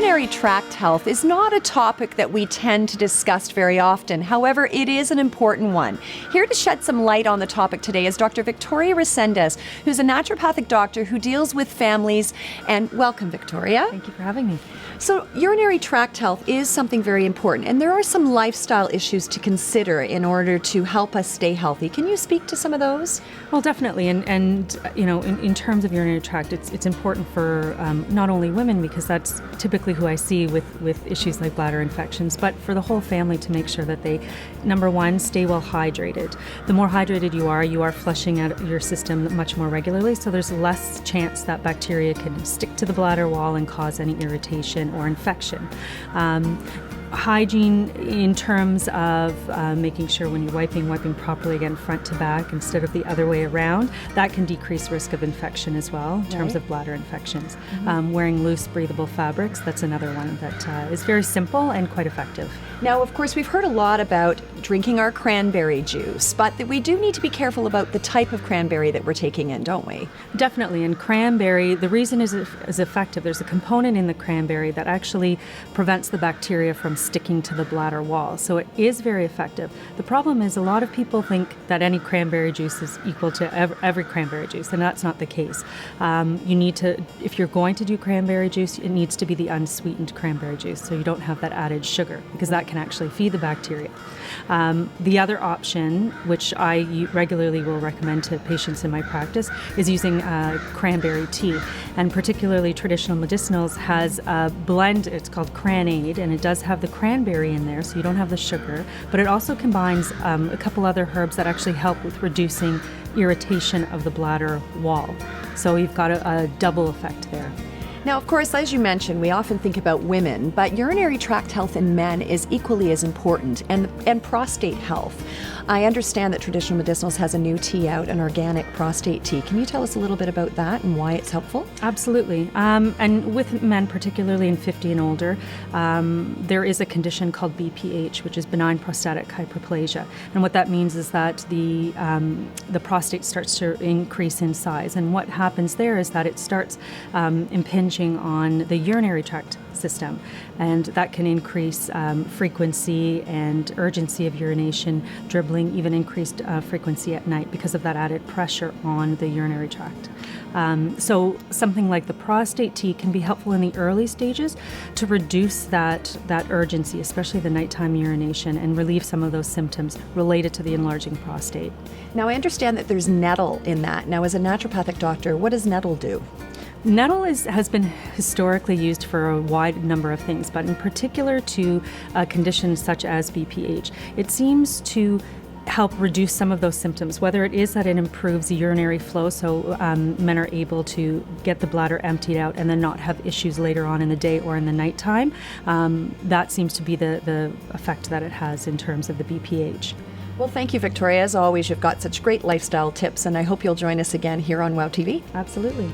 Urinary tract health is not a topic that we tend to discuss very often. However, it is an important one. Here to shed some light on the topic today is Dr. Victoria Resendez, who's a naturopathic doctor who deals with families. And welcome, Victoria. Thank you for having me. So urinary tract health is something very important, and there are some lifestyle issues to consider in order to help us stay healthy. Can you speak to some of those? Well, definitely. And you know, in terms of urinary tract, it's important for not only women, because that's typically who I see with issues like bladder infections, but for the whole family to make sure that they, number one, stay well hydrated. The more hydrated you are flushing out your system much more regularly, so there's less chance that bacteria can stick to the bladder wall and cause any irritation or infection. Hygiene in terms of making sure when you're wiping properly, again, front to back instead of the other way around. That can decrease risk of infection as well in terms of bladder infections. Wearing loose, breathable fabrics, that's another one that is very simple and quite effective. Now, of course, we've heard a lot about drinking our cranberry juice, but we do need to be careful about the type of cranberry that we're taking in, don't we? Definitely. And cranberry, the reason is effective. There's a component in the cranberry that actually prevents the bacteria from sticking to the bladder wall. So it is very effective. The problem is a lot of people think that any cranberry juice is equal to every cranberry juice, and that's not the case. You need to, if you're going to do cranberry juice, it needs to be the unsweetened cranberry juice, so you don't have that added sugar, because that can actually feed the bacteria. The other option, which I regularly will recommend to patients in my practice, is using cranberry tea. And particularly traditional medicinals has a blend, it's called Cranade, and it does have the cranberry in there, so you don't have the sugar, but it also combines a couple other herbs that actually help with reducing irritation of the bladder wall. So you've got a double effect there. Now, of course, as you mentioned, we often think about women, but urinary tract health in men is equally as important, and prostate health. I understand that Traditional Medicinals has a new tea out, an organic prostate tea. Can you tell us a little bit about that and why it's helpful? Absolutely. And with men, particularly in 50 and older, there is a condition called BPH, which is benign prostatic hyperplasia. And what that means is that the prostate starts to increase in size. And what happens there is that it starts impinging on the urinary tract system, and that can increase frequency and urgency of urination, dribbling, even increased frequency at night because of that added pressure on the urinary tract. So something like the prostate tea can be helpful in the early stages to reduce that urgency, especially the nighttime urination, and relieve some of those symptoms related to the enlarging prostate. Now, I understand that there's nettle in that. Now, as a naturopathic doctor, what does nettle do? Nettle has been historically used for a wide number of things, but in particular to conditions such as BPH. It seems to help reduce some of those symptoms, whether it is that it improves urinary flow, so men are able to get the bladder emptied out and then not have issues later on in the day or in the nighttime. That seems to be the effect that it has in terms of the BPH. Well, thank you, Victoria. As always, you've got such great lifestyle tips, and I hope you'll join us again here on WOW TV. Absolutely.